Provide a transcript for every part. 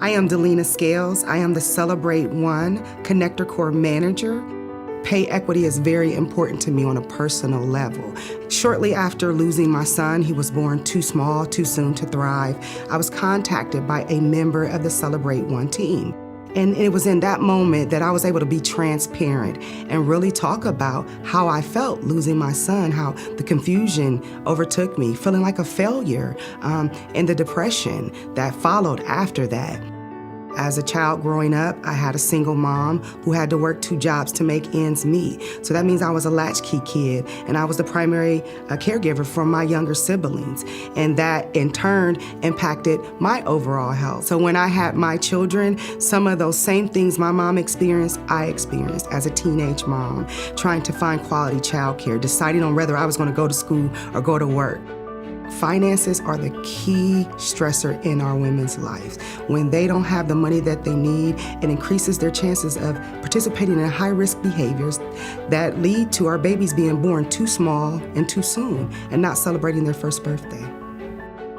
I am Delina Scales. I am the Celebrate One Connector Corps Manager. Pay equity is very important to me on a personal level. Shortly after losing my son, he was born too small, too soon to thrive, I was contacted by a member of the Celebrate One team. And it was in that moment that I was able to be transparent and really talk about how I felt losing my son, how the confusion overtook me, feeling like a failure, and the depression that followed after that. As a child growing up, I had a single mom who had to work 2 jobs to make ends meet. So that means I was a latchkey kid, and I was the primary caregiver for my younger siblings. And that, in turn, impacted my overall health. So when I had my children, some of those same things my mom experienced, I experienced as a teenage mom, trying to find quality childcare, deciding on whether I was going to go to school or go to work. Finances are the key stressor in our women's lives. When they don't have the money that they need, it increases their chances of participating in high-risk behaviors that lead to our babies being born too small and too soon and not celebrating their first birthday.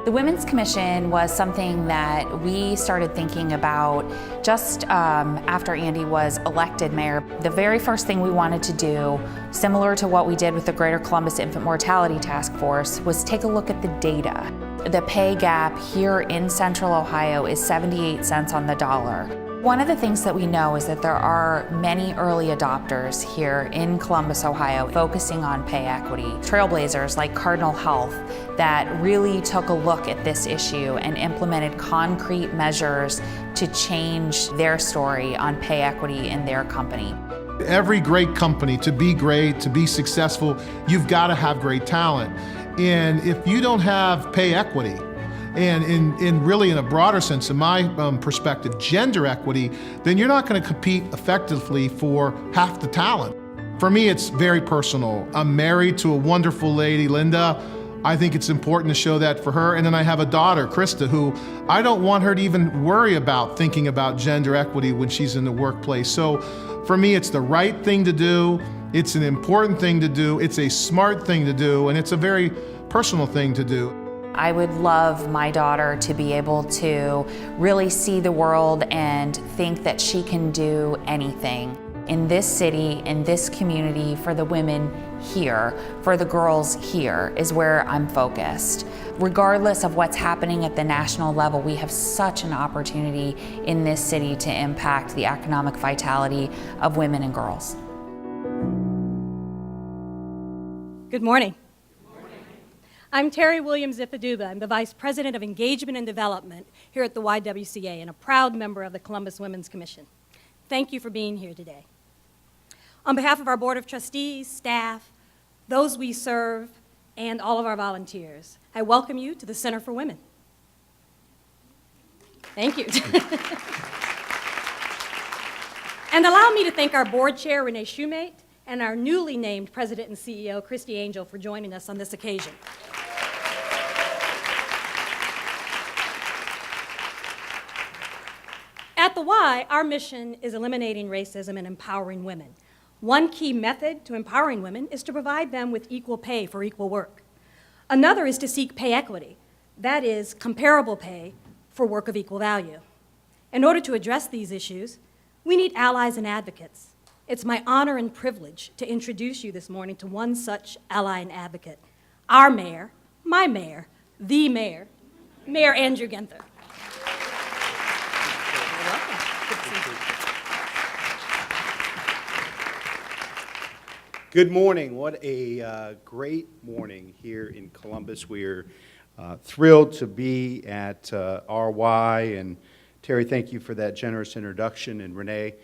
The Women's Commission was something that we started thinking about just after Andy was elected mayor. The very first thing we wanted to do, similar to what we did with the Greater Columbus Infant Mortality Task Force, was take a look at the data. The pay gap here in Central Ohio is 78 cents on the dollar. One of the things that we know is that there are many early adopters here in Columbus, Ohio, focusing on pay equity. Trailblazers like Cardinal Health that really took a look at this issue and implemented concrete measures to change their story on pay equity in their company. Every great company, to be great, to be successful, you've got to have great talent. And if you don't have pay equity, and really in a broader sense, in my perspective, gender equity, then you're not going to compete effectively for half the talent. For me, it's very personal. I'm married to a wonderful lady, Linda. I think it's important to show that for her. And then I have a daughter, Krista, who I don't want her to even worry about thinking about gender equity when she's in the workplace. So for me, it's the right thing to do. It's an important thing to do. It's a smart thing to do. And it's a very personal thing to do. I would love my daughter to be able to really see the world and think that she can do anything in this city, in this community, for the women here, for the girls here, is where I'm focused. Regardless of what's happening at the national level, we have such an opportunity in this city to impact the economic vitality of women and girls. Good morning. I'm Terry Williams-Ifaduba. I'm the Vice President of Engagement and Development here at the YWCA and a proud member of the Columbus Women's Commission. Thank you for being here today. On behalf of our Board of Trustees, staff, those we serve, and all of our volunteers, I welcome you to the Center for Women. Thank you. And allow me to thank our board chair, Renee Shoemate, and our newly named President and CEO, Christy Angel, for joining us on this occasion. At the Y, our mission is eliminating racism and empowering women. One key method to empowering women is to provide them with equal pay for equal work. Another is to seek pay equity, that is, comparable pay for work of equal value. In order to address these issues, we need allies and advocates. It's my honor and privilege to introduce you this morning to one such ally and advocate, our mayor, my mayor, the mayor, Mayor Andrew Ginther. Good morning. What a great morning here in Columbus. We're thrilled to be at RY. And Terry, thank you for that generous introduction. And Renee,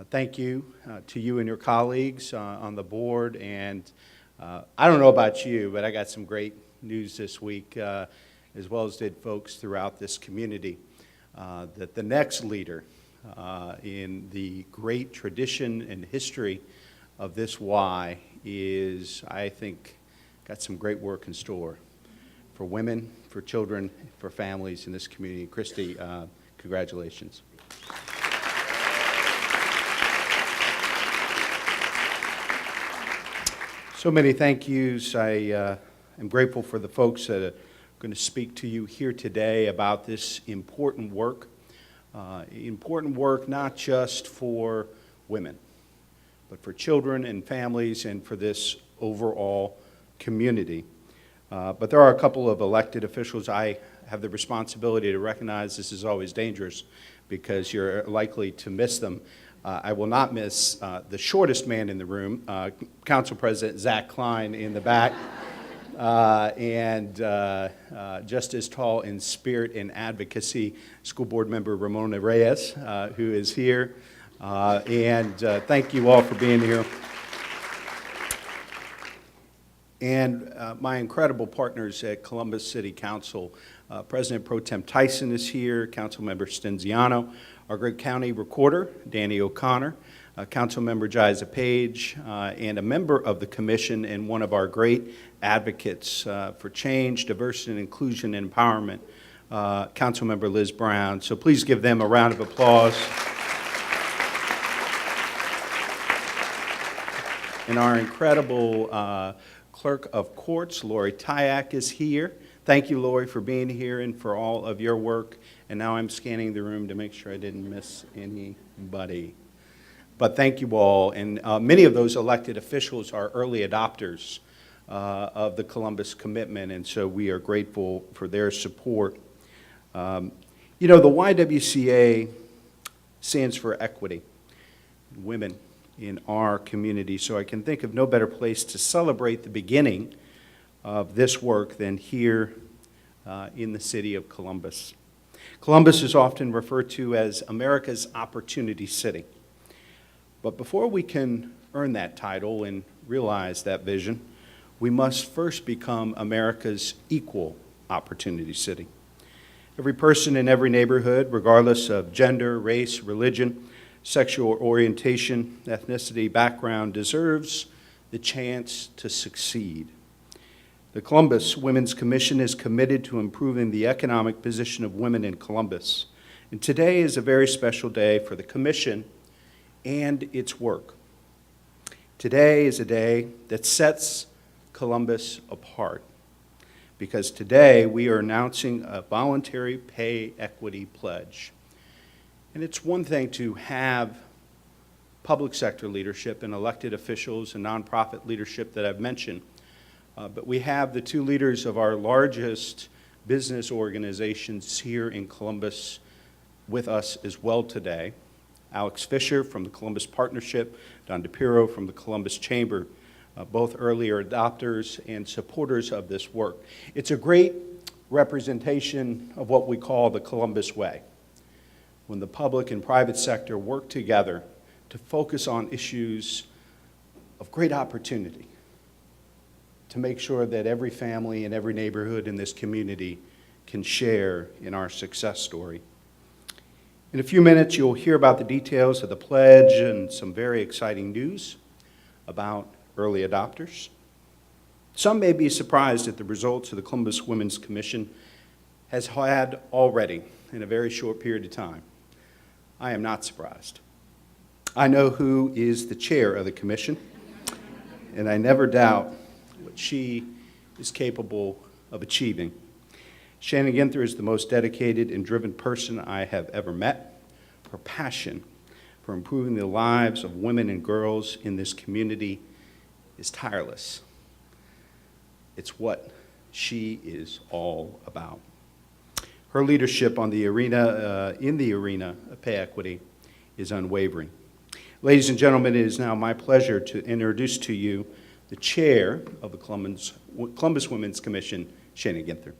thank you to you and your colleagues on the board. And I don't know about you, but I got some great news this week, as well as did folks throughout this community, that the next leader in the great tradition and history of this Y is, I think, got some great work in store for women, for children, for families in this community. Christy, congratulations. So many thank yous. I am grateful for the folks that are going to speak to you here today about this important work important work not just for women, but for children and families and for this overall community. But there are a couple of elected officials I have the responsibility to recognize. This is always dangerous because you're likely to miss them. I will not miss the shortest man in the room, Council President Zach Klein in the back, and just as tall in spirit and advocacy, School Board Member Ramona Reyes, who is here. And thank you all for being here. And my incredible partners at Columbus City Council, President Pro Tem Tyson is here, Councilmember Stenziano, our great county recorder, Danny O'Connor, Councilmember Jiza Page, and a member of the commission and one of our great advocates for change, diversity and inclusion and empowerment, Councilmember Liz Brown. So please give them a round of applause. And our incredible Clerk of Courts, Lori Tyak, is here. Thank you, Lori, for being here and for all of your work. And now I'm scanning the room to make sure I didn't miss anybody. But thank you all. And many of those elected officials are early adopters of the Columbus commitment, and so we are grateful for their support. You know, the YWCA stands for equity, women in our community, so I can think of no better place to celebrate the beginning of this work than here in the city of Columbus. Columbus is often referred to as America's Opportunity City. But before we can earn that title and realize that vision, we must first become America's Equal Opportunity City. Every person in every neighborhood, regardless of gender, race, religion, sexual orientation, ethnicity, background, deserves the chance to succeed. The Columbus Women's Commission is committed to improving the economic position of women in Columbus. And today is a very special day for the Commission and its work. Today is a day that sets Columbus apart, because today we are announcing a voluntary pay equity pledge. And it's one thing to have public sector leadership and elected officials and nonprofit leadership that I've mentioned, but we have the two leaders of our largest business organizations here in Columbus with us as well today. Alex Fisher from the Columbus Partnership, Don DePiro from the Columbus Chamber, both earlier adopters and supporters of this work. It's a great representation of what we call the Columbus way, when the public and private sector work together to focus on issues of great opportunity, to make sure that every family and every neighborhood in this community can share in our success story. In a few minutes, you'll hear about the details of the pledge and some very exciting news about early adopters. Some may be surprised at the results of the Columbus Women's Commission has had already in a very short period of time. I am not surprised. I know who is the chair of the commission, and I never doubt what she is capable of achieving. Shannon Ginther is the most dedicated and driven person I have ever met. Her passion for improving the lives of women and girls in this community is tireless. It's what she is all about. Her leadership on the arena, in the arena of pay equity is unwavering. Ladies and gentlemen, it is now my pleasure to introduce to you the chair of the Columbus Women's Commission, Shannon Ginther.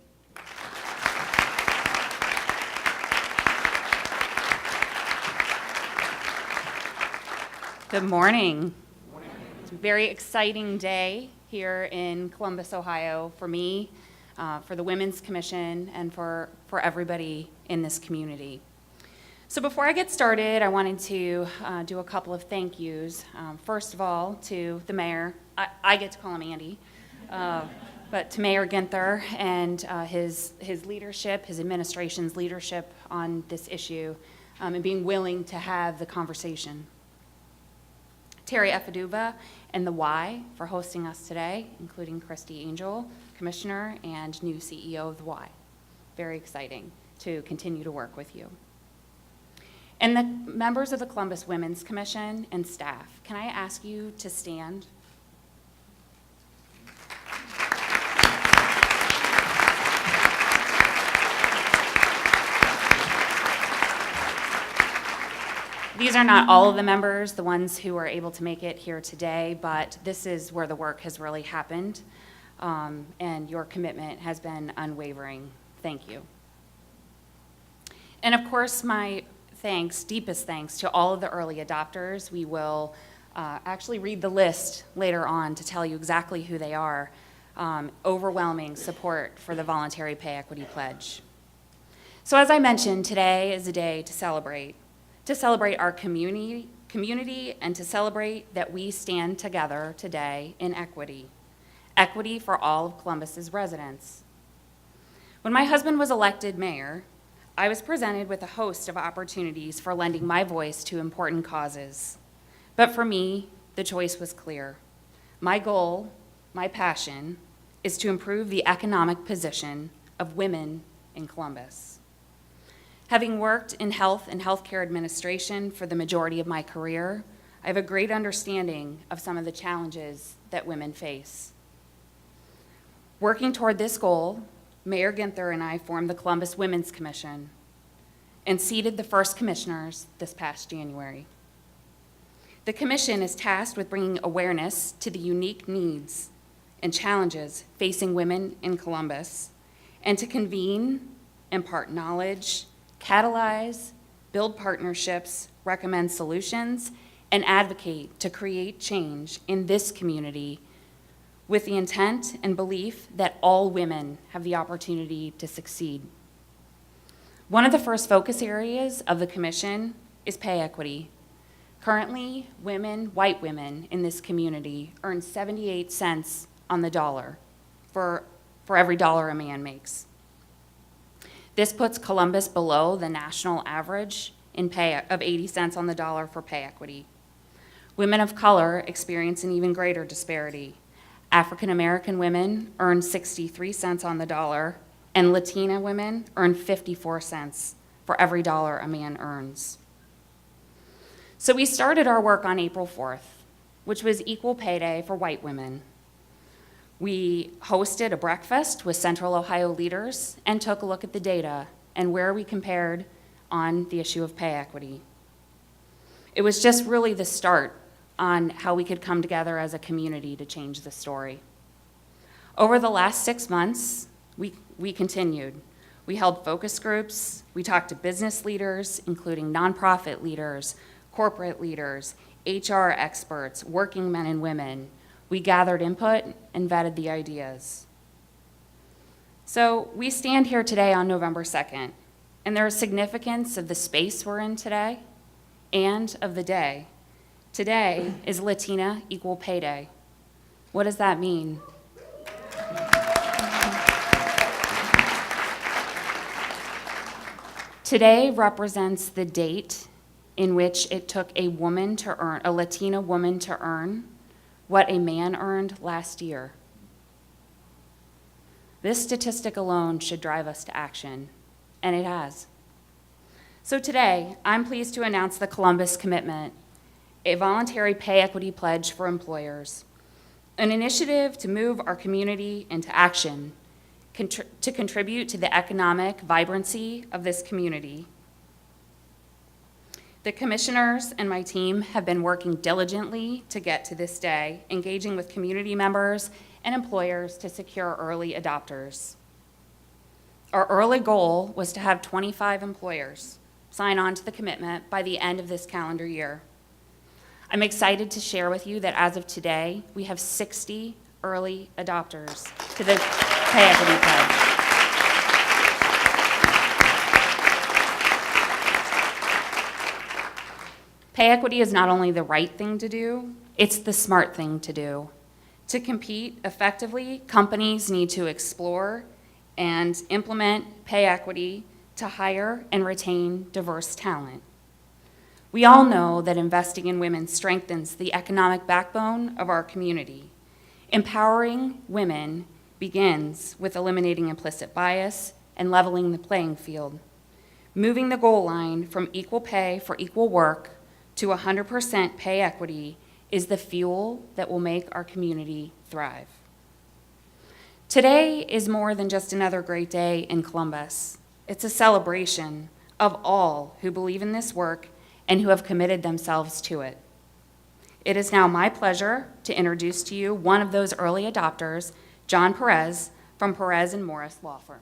Good morning. It's a very exciting day here in Columbus, Ohio, for me, for the Women's Commission, and for everybody in this community. So before I get started, I wanted to do a couple of thank yous. First of all, to the mayor. I get to call him Andy, but to Mayor Ginther and his leadership, his administration's leadership on this issue, and being willing to have the conversation. Terry Effaduva and the Y for hosting us today, including Christy Angel, Commissioner and new CEO of the Y. Very exciting to continue to work with you. And the members of the Columbus Women's Commission and staff, can I ask you to stand? These are not all of the members, the ones who are able to make it here today, but this is where the work has really happened, and your commitment has been unwavering. Thank you. And of course, my thanks, deepest thanks to all of the early adopters. We will actually read the list later on to tell you exactly who they are. Overwhelming support for the Voluntary Pay Equity Pledge. So as I mentioned, today is a day to celebrate our community and to celebrate that we stand together today in equity. Equity for all of Columbus's residents. When my husband was elected mayor, I was presented with a host of opportunities for lending my voice to important causes. But for me, the choice was clear. My goal, my passion, is to improve the economic position of women in Columbus. Having worked in health and healthcare administration for the majority of my career, I have a great understanding of some of the challenges that women face. Working toward this goal, Mayor Ginther and I formed the Columbus Women's Commission and seated the first commissioners this past January. The commission is tasked with bringing awareness to the unique needs and challenges facing women in Columbus, and to convene, impart knowledge, catalyze, build partnerships, recommend solutions, and advocate to create change in this community with the intent and belief that all women have the opportunity to succeed. One of the first focus areas of the commission is pay equity. Currently, white women in this community earn 78 cents on the dollar for every dollar a man makes. This puts Columbus below the national average in pay of 80 cents on the dollar for pay equity. Women of color experience an even greater disparity. African American women earn 63 cents on the dollar, and Latina women earn 54 cents for every dollar a man earns. So we started our work on April 4th, which was Equal Pay Day for white women. We hosted a breakfast with Central Ohio leaders and took a look at the data and where we compared on the issue of pay equity. It was just really the start on how we could come together as a community to change the story. Over the last 6 months, we continued. We held focus groups, we talked to business leaders, including nonprofit leaders, corporate leaders, HR experts, working men and women. We gathered input and vetted the ideas. So we stand here today on November 2nd, and there is significance of the space we're in today and of the day. Today is Latina Equal Pay Day. What does that mean? Today represents the date in which it took a Latina woman to earn what a man earned last year. This statistic alone should drive us to action, and it has. So today, I'm pleased to announce the Columbus Commitment, a voluntary pay equity pledge for employers, an initiative to move our community into action, to contribute to the economic vibrancy of this community. The commissioners and my team have been working diligently to get to this day, engaging with community members and employers to secure early adopters. Our early goal was to have 25 employers sign on to the commitment by the end of this calendar year. I'm excited to share with you that as of today, we have 60 early adopters to the Pay Equity Pledge. Pay equity is not only the right thing to do, it's the smart thing to do. To compete effectively, companies need to explore and implement pay equity to hire and retain diverse talent. We all know that investing in women strengthens the economic backbone of our community. Empowering women begins with eliminating implicit bias and leveling the playing field. Moving the goal line from equal pay for equal work to 100% pay equity is the fuel that will make our community thrive. Today is more than just another great day in Columbus. It's a celebration of all who believe in this work and who have committed themselves to it. It is now my pleasure to introduce to you one of those early adopters, John Perez from Perez and Morris Law Firm.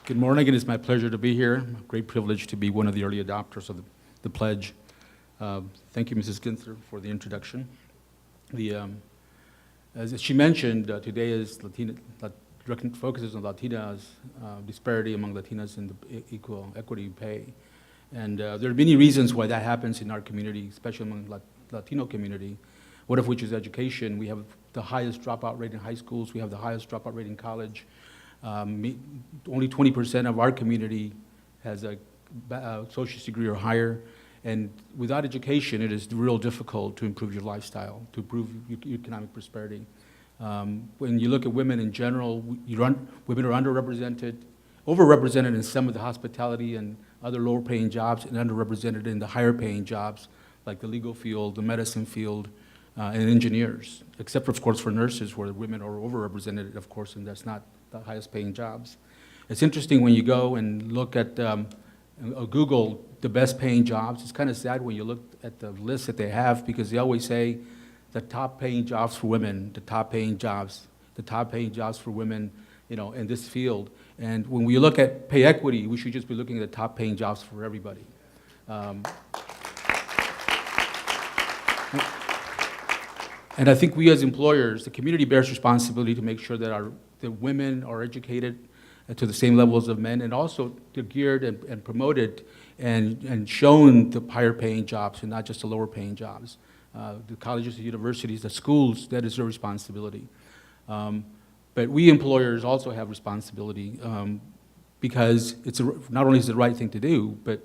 Good morning. It is my pleasure to be here. A great privilege to be one of the early adopters of the pledge. Thank you, Mrs. Ginther, for the introduction. As she mentioned, today is focuses on Latinas, disparity among Latinas in the equity pay. And there are many reasons why that happens in our community, especially among the Latino community, one of which is education. We have the highest dropout rate in high schools. We have the highest dropout rate in college. Only 20% of our community has a associate's degree or higher. And without education, it is real difficult to improve your lifestyle, to improve your economic prosperity. When you look at women in general, women are overrepresented in some of the hospitality and other lower paying jobs, and underrepresented in the higher paying jobs, like the legal field, the medicine field, and engineers, except of course for nurses, where women are overrepresented, of course, and that's not the highest paying jobs. It's interesting when you go and look at Google the best paying jobs. It's kind of sad when you look at the list that they have, because they always say the top paying jobs for women, the top paying jobs for women, in this field. And when we look at pay equity, we should just be looking at the top paying jobs for everybody. And I think we as employers, the community bears responsibility to make sure that that women are educated to the same levels of men, and also they're geared and promoted and shown the higher paying jobs and not just the lower paying jobs. The colleges, the universities, the schools, that is their responsibility. But we employers also have responsibility because not only is it the right thing to do, but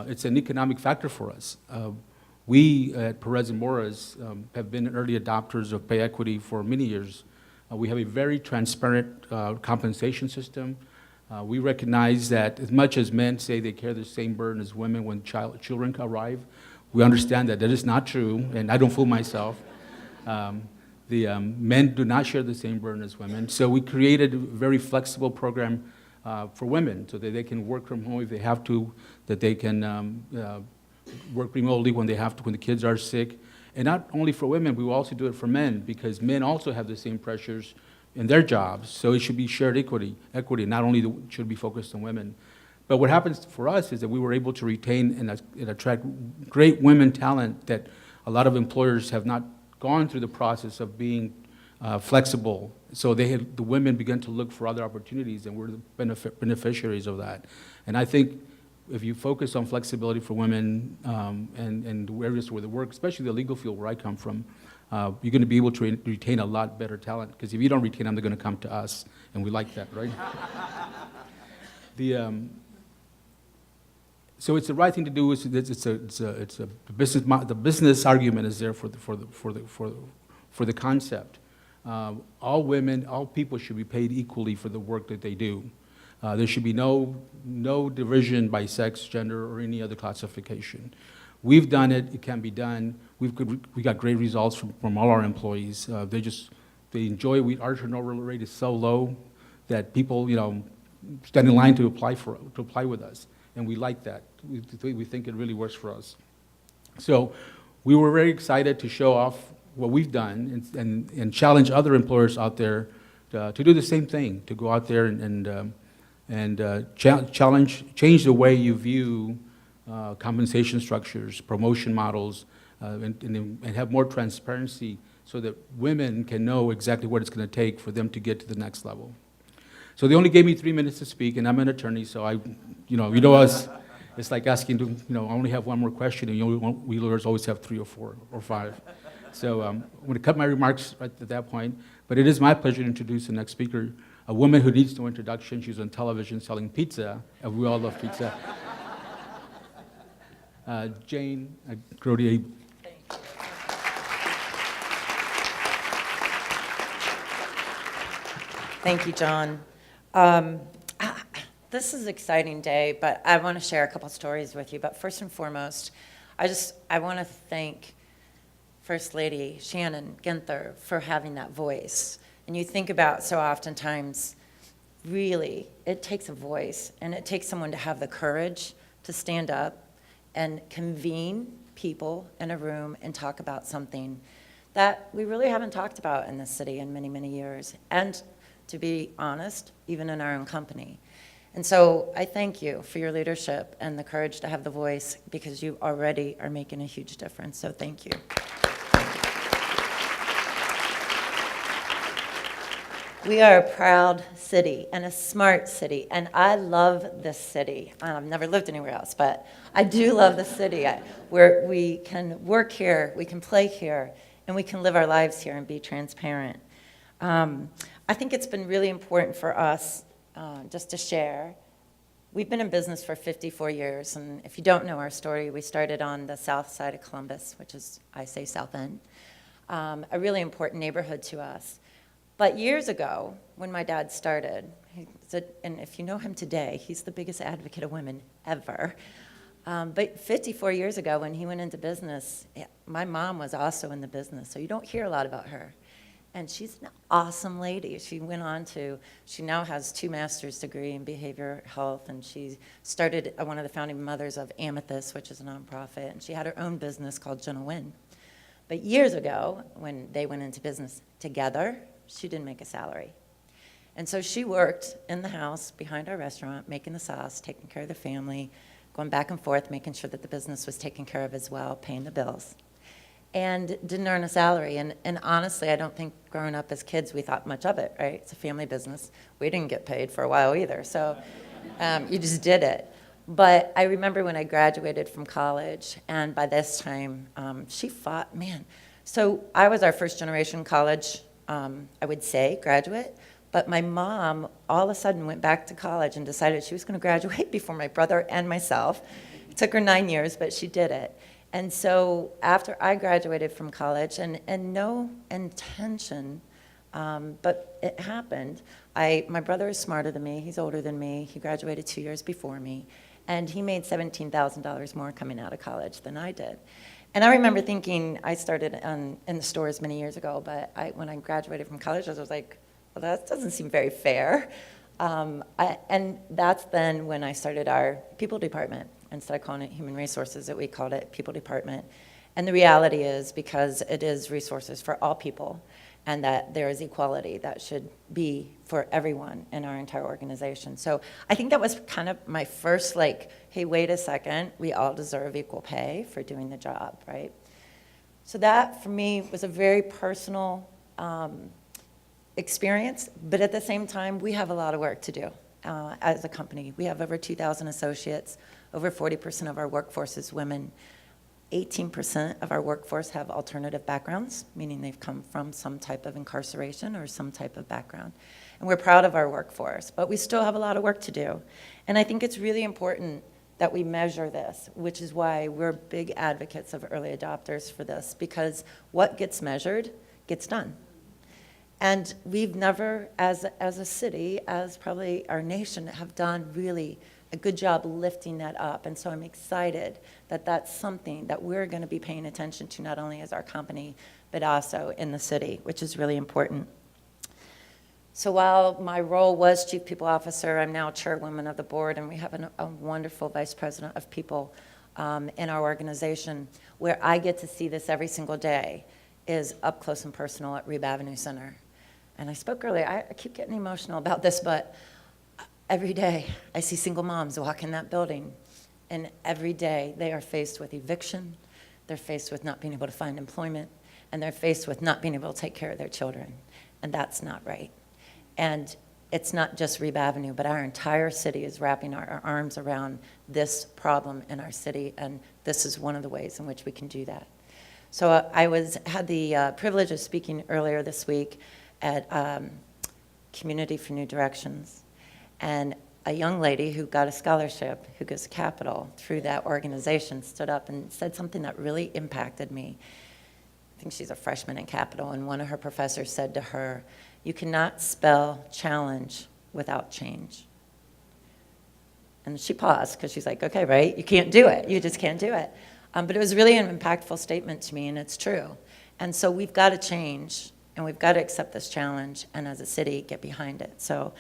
it's an economic factor for us. We at Perez and Morris have been early adopters of pay equity for many years. We have a very transparent compensation system. We recognize that as much as men say they carry the same burden as women when children arrive, we understand that that is not true, and I don't fool myself. Men do not share the same burden as women, so we created a very flexible program for women so that they can work from home if they have to, that they can work remotely when they have to, when the kids are sick. And not only for women, we will also do it for men, because men also have the same pressures in their jobs. So it should be shared equity, not only should be focused on women. But what happens for us is that we were able to retain and attract great women talent that a lot of employers have not gone through the process of being flexible. So the women began to look for other opportunities, and we're the beneficiaries of that. And I think if you focus on flexibility for women and areas where they work, especially the legal field where I come from, you're going to be able to retain a lot better talent, because if you don't retain them, they're going to come to us, and we like that, right? So it's the right thing to do. The business argument is there for the concept. All women, all people should be paid equally for the work that they do. There should be no division by sex, gender, or any other classification. We've done it. It can be done. We got great results from all our employees. They enjoy it. Our turnover rate is so low that people, stand in line to apply with us, and we like that. We think it really works for us. So we were very excited to show off what we've done and challenge other employers out there to do the same thing, to go out there and change the way you view compensation structures, promotion models, and have more transparency so that women can know exactly what it's going to take for them to get to the next level. So they only gave me 3 minutes to speak, and I'm an attorney, so us, it's like asking to, I only have one more question, and we lawyers always have 3 or 4 or 5. So I'm going to cut my remarks right at that point, but it is my pleasure to introduce the next speaker, a woman who needs no introduction. She's on television selling pizza, and we all love pizza. Jane Grodier. Thank you, John. This is an exciting day, but I want to share a couple stories with you. But first and foremost, I want to thank First Lady Shannon Ginther for having that voice. And you think about so oftentimes, really, it takes a voice, and it takes someone to have the courage to stand up and convene people in a room and talk about something that we really haven't talked about in this city in many, many years. And to be honest, even in our own company. And so I thank you for your leadership and the courage to have the voice, because you already are making a huge difference. So thank you. We are a proud city and a smart city, and I love this city. I've never lived anywhere else, but I do love the city, where we can work here, we can play here, and we can live our lives here and be transparent. I think it's been really important for us just to share. We've been in business for 54 years, and if you don't know our story, we started on the south side of Columbus, which is, I say, South End, a really important neighborhood to us. But years ago, when my dad started, and if you know him today, he's the biggest advocate of women ever. But 54 years ago, when he went into business, my mom was also in the business, so you don't hear a lot about her. And she's an awesome lady. She now has 2 master's degree in behavioral health, and she started one of the founding mothers of Amethyst, which is a nonprofit, and she had her own business called Gentle Win. But years ago, when they went into business together, she didn't make a salary. And so she worked in the house behind our restaurant, making the sauce, taking care of the family, going back and forth, making sure that the business was taken care of as well, paying the bills, and didn't earn a salary. And honestly, I don't think growing up as kids we thought much of it, right? It's a family business. We didn't get paid for a while either, so you just did it. But I remember when I graduated from college, and by this time, she fought, man. So I was our first generation college, I would say, graduate. But my mom all of a sudden went back to college and decided she was going to graduate before my brother and myself. It took her 9 years, but she did it. And so after I graduated from college, and no intention, but it happened, my brother is smarter than me. He's older than me. He graduated 2 years before me. And he made $17,000 more coming out of college than I did. And I remember thinking, I started in the stores many years ago, but when I graduated from college, I was like, well, that doesn't seem very fair. And that's then when I started our people department. Instead of calling it human resources, that we called it people department. And the reality is, because it is resources for all people, and that there is equality that should be for everyone in our entire organization. So I think that was kind of my first, like, hey, wait a second, we all deserve equal pay for doing the job, right? So that, for me, was a very personal experience, but at the same time, we have a lot of work to do as a company. We have over 2,000 associates, over 40% of our workforce is women. 18% of our workforce have alternative backgrounds, meaning they've come from some type of incarceration or some type of background. And we're proud of our workforce, but we still have a lot of work to do. And I think it's really important that we measure this, which is why we're big advocates of early adopters for this, because what gets measured gets done. And we've never, as a city, as probably our nation, have done really a good job lifting that up. And so I'm excited that that's something that we're going to be paying attention to, not only as our company, but also in the city, which is really important. So while my role was Chief People Officer, I'm now Chairwoman of the board, and we have a wonderful Vice President of People in our organization, where I get to see this every single day, is up close and personal at Reeb Avenue Center. And I spoke earlier, I keep getting emotional about this, but every day I see single moms walk in that building, and every day they are faced with eviction, they're faced with not being able to find employment, and they're faced with not being able to take care of their children. And that's not right. And it's not just Reeb Avenue, but our entire city is wrapping our arms around this problem in our city, and this is one of the ways in which we can do that. So I had the privilege of speaking earlier this week at Community for New Directions, and a young lady who got a scholarship, who goes to Capitol through that organization, stood up and said something that really impacted me. I think she's a freshman at Capitol, and one of her professors said to her, You cannot spell challenge without change. And she paused because she's like, okay, right? You can't do it. You just can't do it. But it was really an impactful statement to me, and it's true. And so we've got to change, and we've got to accept this challenge, and as a city, get behind it. So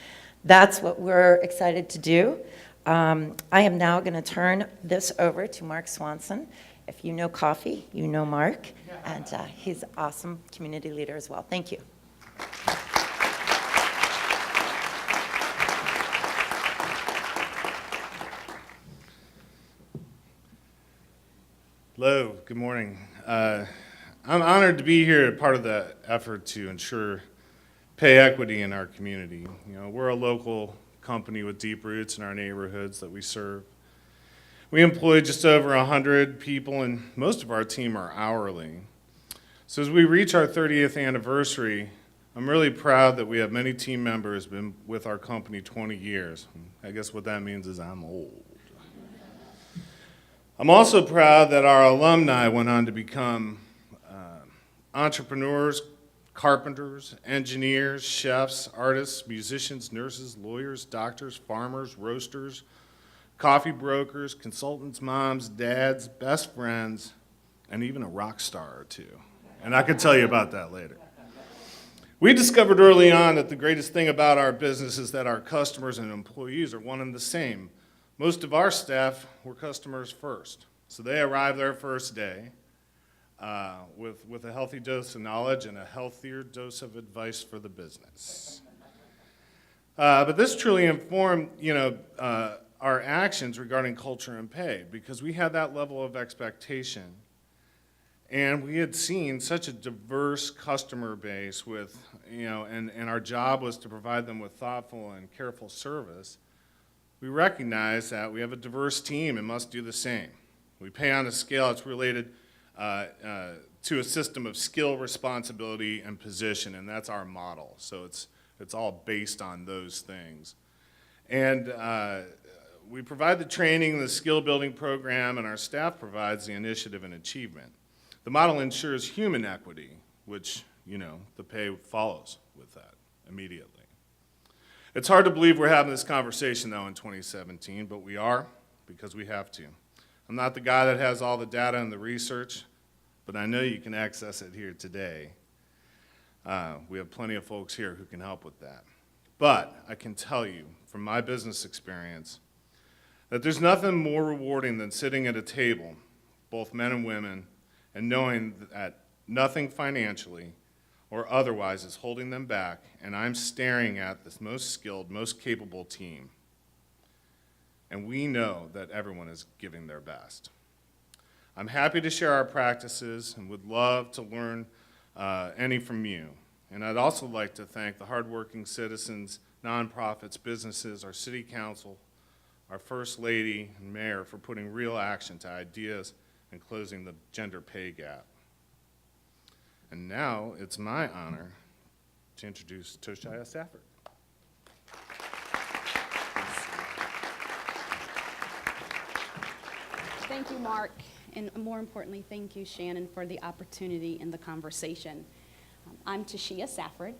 that's what we're excited to do. I am now going to turn this over to Mark Swanson. If you know coffee, you know Mark, and he's an awesome community leader as well. Thank you. Hello, good morning. I'm honored to be here, part of the effort to ensure pay equity in our community. You know, we're a local company with deep roots in our neighborhoods that we serve. We employ just over 100 people, and most of our team are hourly. So as we reach our 30th anniversary, I'm really proud that we have many team members been with our company 20 years. I guess what that means is I'm old. I'm also proud that our alumni went on to become entrepreneurs, carpenters, engineers, chefs, artists, musicians, nurses, lawyers, doctors, farmers, roasters, coffee brokers, consultants, moms, dads, best friends, and even a rock star or two. And I can tell you about that later. We discovered early on that the greatest thing about our business is that our customers and employees are one and the same. Most of our staff were customers first. So they arrived their first day with a healthy dose of knowledge and a healthier dose of advice for the business. But this truly informed, our actions regarding culture and pay, because we had that level of expectation. And we had seen such a diverse customer base with, and our job was to provide them with thoughtful and careful service. We recognize that we have a diverse team and must do the same. We pay on a scale that's related to a system of skill, responsibility, and position, and that's our model. So it's all based on those things. And we provide the training, the skill building program, and our staff provides the initiative and achievement. The model ensures human equity, which, the pay follows with that immediately. It's hard to believe we're having this conversation, though, in 2017, but we are, because we have to. I'm not the guy that has all the data and the research, but I know you can access it here today. We have plenty of folks here who can help with that. But I can tell you, from my business experience, that there's nothing more rewarding than sitting at a table, both men and women, and knowing that nothing financially or otherwise is holding them back, and I'm staring at this most skilled, most capable team. And we know that everyone is giving their best. I'm happy to share our practices and would love to learn any from you. And I'd also like to thank the hardworking citizens, nonprofits, businesses, our city council, our first lady and mayor for putting real action to ideas and closing the gender pay gap. And now it's my honor to introduce Toshia Safford. Thank you, Mark, and more importantly, thank you, Shannon, for the opportunity and the conversation. I'm Toshia Safford,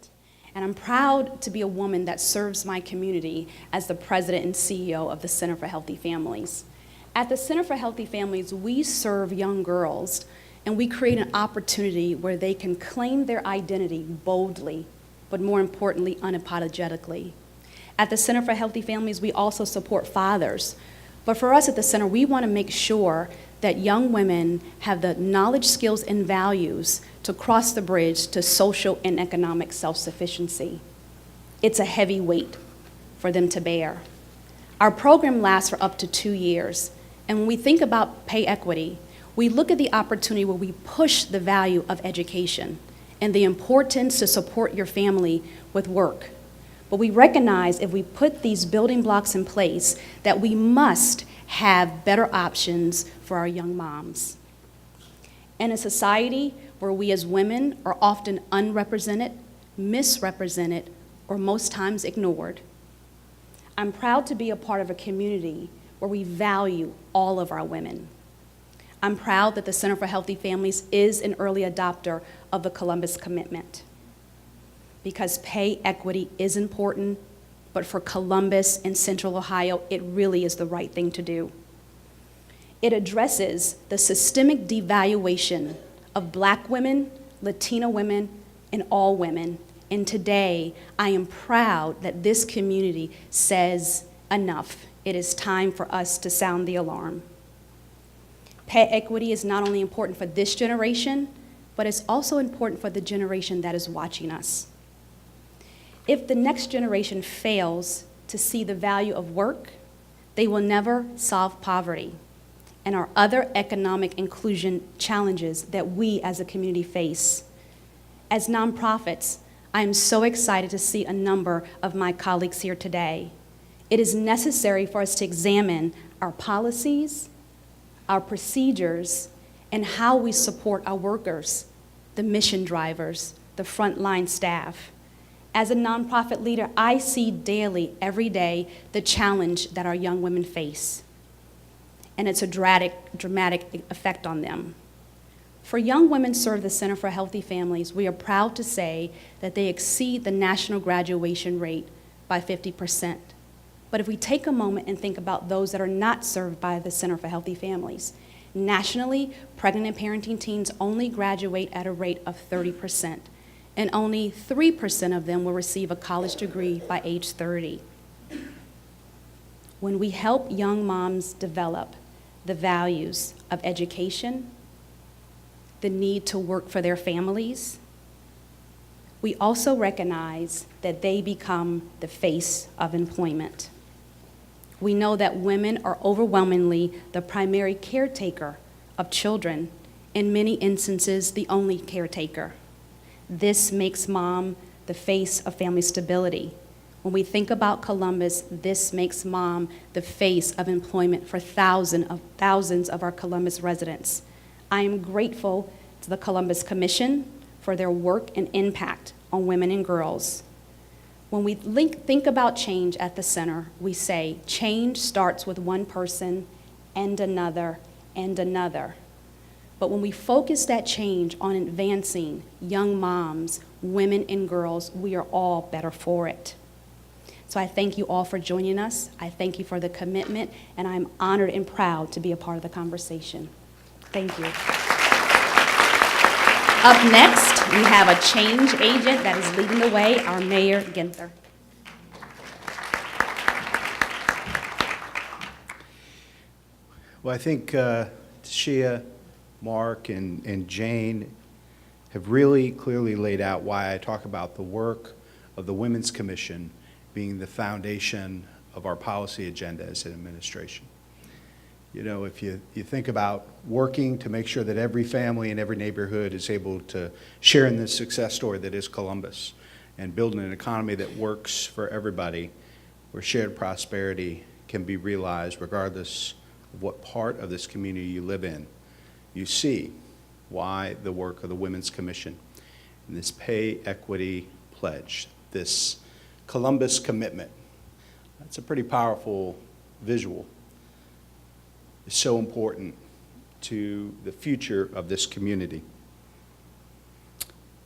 and I'm proud to be a woman that serves my community as the president and CEO of the Center for Healthy Families. At the Center for Healthy Families, we serve young girls, and we create an opportunity where they can claim their identity boldly, but more importantly, unapologetically. At the Center for Healthy Families, we also support fathers. But for us at the center, we want to make sure that young women have the knowledge, skills, and values to cross the bridge to social and economic self-sufficiency. It's a heavy weight for them to bear. Our program lasts for up to 2 years. And when we think about pay equity, we look at the opportunity where we push the value of education and the importance to support your family with work. But we recognize if we put these building blocks in place that we must have better options for our young moms. In a society where we as women are often unrepresented, misrepresented, or most times ignored, I'm proud to be a part of a community where we value all of our women. I'm proud that the Center for Healthy Families is an early adopter of the Columbus Commitment. because pay equity is important, but for Columbus and Central Ohio, it really is the right thing to do. It addresses the systemic devaluation of Black women, Latina women, and all women. And today, I am proud that this community says enough. It is time for us to sound the alarm. Pay equity is not only important for this generation, but it's also important for the generation that is watching us. If the next generation fails to see the value of work, they will never solve poverty and our other economic inclusion challenges that we as a community face. As nonprofits, I am so excited to see a number of my colleagues here today. It is necessary for us to examine our policies, our procedures, and how we support our workers, the mission drivers, the frontline staff. As a nonprofit leader, I see daily, every day, the challenge that our young women face, and it's a dramatic effect on them. For young women serve the Center for Healthy Families, we are proud to say that they exceed the national graduation rate by 50%. But if we take a moment and think about those that are not served by the Center for Healthy Families, nationally, pregnant and parenting teens only graduate at a rate of 30%, and only 3% of them will receive a college degree by age 30. When we help young moms develop the values of education, the need to work for their families, we also recognize that they become the face of employment. We know that women are overwhelmingly the primary caretaker of children, in many instances, the only caretaker. This makes mom the face of family stability. When we think about Columbus, this makes mom the face of employment for thousands of our Columbus residents. I am grateful to the Columbus Commission for their work and impact on women and girls. When we think about change at the center, we say change starts with one person and another and another. But when we focus that change on advancing young moms, women and girls, we are all better for it. So I thank you all for joining us. I thank you for the commitment, and I'm honored and proud to be a part of the conversation. Thank you. Up next, we have a change agent that is leading the way, our Mayor Ginther. Well, I think Shia, Mark, and Jane have really clearly laid out why I talk about the work of the Women's Commission being the foundation of our policy agenda as an administration. You know, if you think about working to make sure that every family in every neighborhood is able to share in this success story that is Columbus, and building an economy that works for everybody, where shared prosperity can be realized regardless of what part of this community you live in, you see why the work of the Women's Commission and this pay equity pledge, this Columbus commitment, that's a pretty powerful visual, is so important to the future of this community.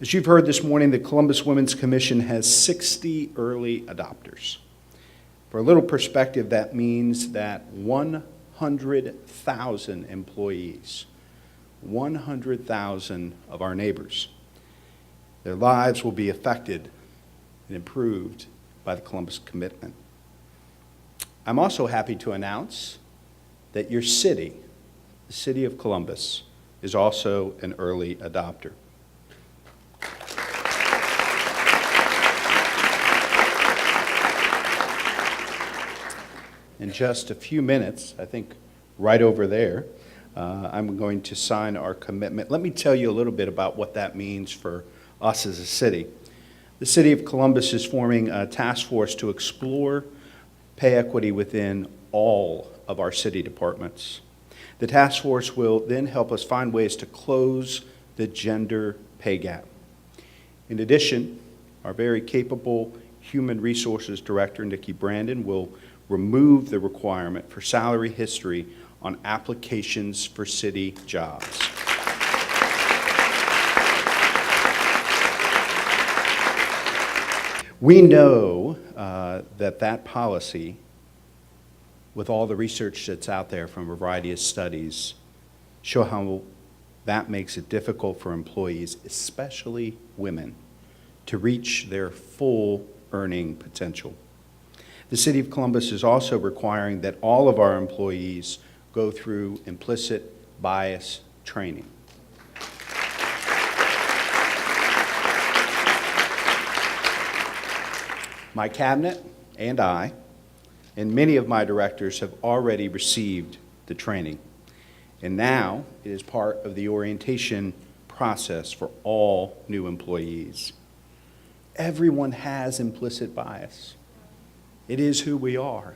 As you've heard this morning, the Columbus Women's Commission has 60 early adopters. For a little perspective, that means that 100,000 employees, 100,000 of our neighbors, their lives will be affected and improved by the Columbus commitment. I'm also happy to announce that your city, the city of Columbus, is also an early adopter. In just a few minutes, I think right over there, I'm going to sign our commitment. Let me tell you a little bit about what that means for us as a city. The City of Columbus is forming a task force to explore pay equity within all of our city departments. The task force will then help us find ways to close the gender pay gap. In addition, our very capable Human Resources Director, Nikki Brandon, will remove the requirement for salary history on applications for city jobs. We know that policy, with all the research that's out there from a variety of studies, show how that makes it difficult for employees, especially women, to reach their full earning potential. The City of Columbus is also requiring that all of our employees go through implicit bias training. My cabinet and I, and many of my directors have already received the training. And now it is part of the orientation process for all new employees. Everyone has implicit bias. It is who we are.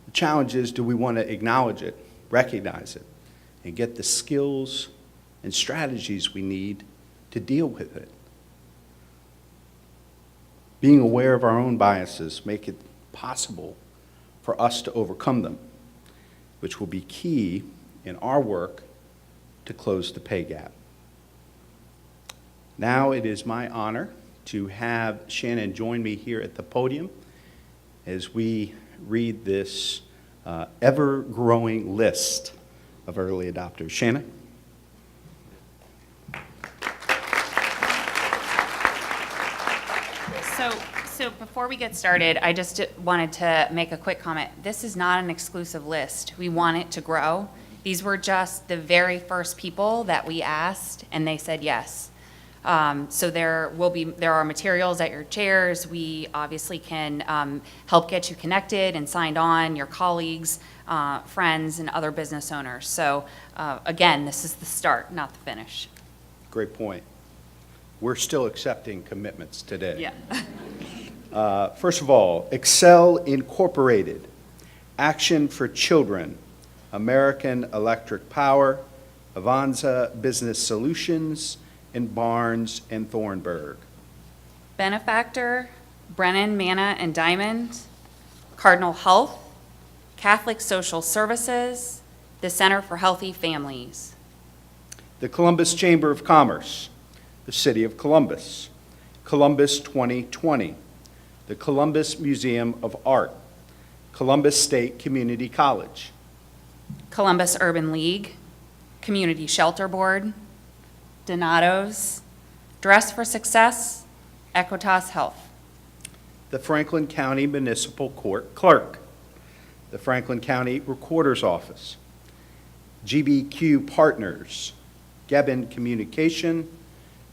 The challenge is, do we want to acknowledge it, recognize it, and get the skills and strategies we need to deal with it? Being aware of our own biases make it possible for us to overcome them, which will be key in our work to close the pay gap. Now it is my honor to have Shannon join me here at the podium as we read this ever-growing list of early adopters. Shannon? So before we get started, I just wanted to make a quick comment. This is not an exclusive list. We want it to grow. These were just the very first people that we asked, and they said yes. So there are materials at your chairs. We obviously can help get you connected and signed on, your colleagues, friends, and other business owners. So again, this is the start, not the finish. Great point. We're still accepting commitments today. Yeah. First of all, Excel Incorporated, Action for Children, American Electric Power, Avanza Business Solutions, and Barnes and Thornburg. Benefactor, Brennan, Manna, and Diamond, Cardinal Health, Catholic Social Services, the Center for Healthy Families. The Columbus Chamber of Commerce, the City of Columbus, Columbus 2020, the Columbus Museum of Art, Columbus State Community College, Columbus Urban League, Community Shelter Board, Donato's, Dress for Success, Equitas Health. the Franklin County Municipal Court Clerk, the Franklin County Recorder's Office, GBQ Partners, Gebben Communication,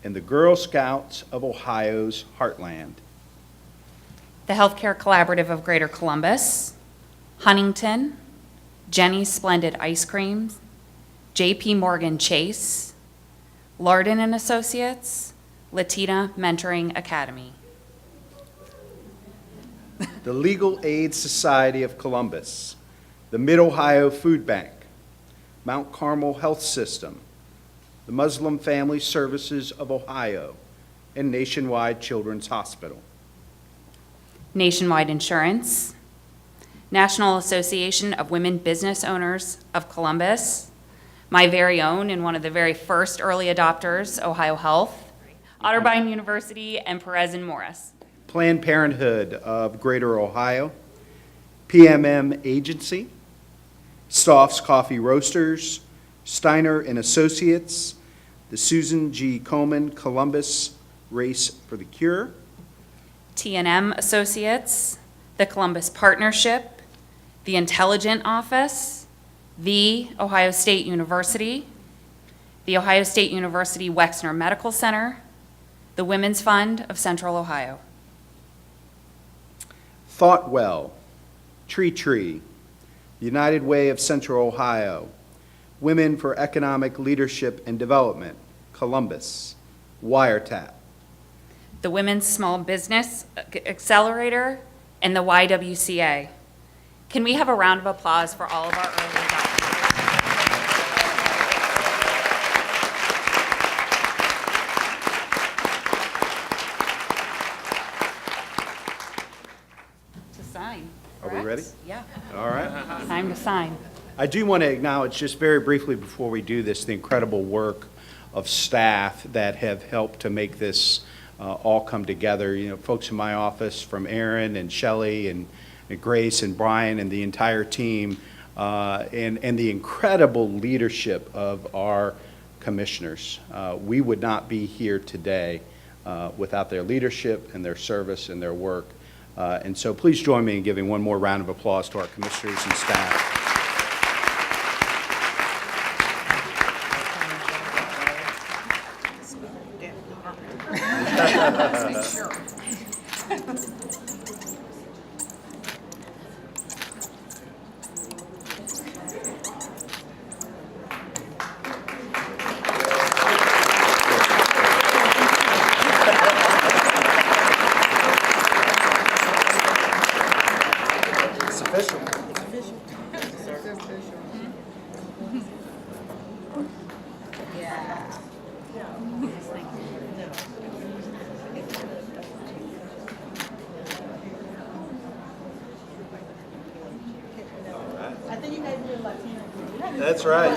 and the Girl Scouts of Ohio's Heartland. The Healthcare Collaborative of Greater Columbus, Huntington, Jenny's Splendid Ice Creams, J.P. Morgan Chase, Lardon and Associates, Latina Mentoring Academy. The Legal Aid Society of Columbus, the Mid-Ohio Food Bank, Mount Carmel Health System, the Muslim Family Services of Ohio, and Nationwide Children's Hospital. Nationwide Insurance, National Association of Women Business Owners of Columbus, my very own and one of the very first early adopters, Ohio Health, Otterbein University, and Perez and Morris. Planned Parenthood of Greater Ohio, PMM Agency, Stoff's Coffee Roasters, Steiner and Associates, the Susan G. Komen Columbus Race for the Cure, T&M Associates, the Columbus Partnership, the Intelligent Office, the Ohio State University, the Ohio State University Wexner Medical Center, the Women's Fund of Central Ohio. Thoughtwell, Tree, the United Way of Central Ohio, Women for Economic Leadership and Development, Columbus, Wiretap. The Women's Small Business Accelerator, and the YWCA. Can we have a round of applause for all of our early adopters? To sign, Are we correct? ready? Yeah, All right. time to sign. I do want to acknowledge, just very briefly before we do this, the incredible work of staff that have helped to make this all come together. You know, folks in my office, from Aaron and Shelley and Grace and Brian and the entire team, and the incredible leadership of our commissioners. We would not be here today without their leadership and their service and their work. And so please join me in giving one more round of applause to our commissioners and staff. That's right.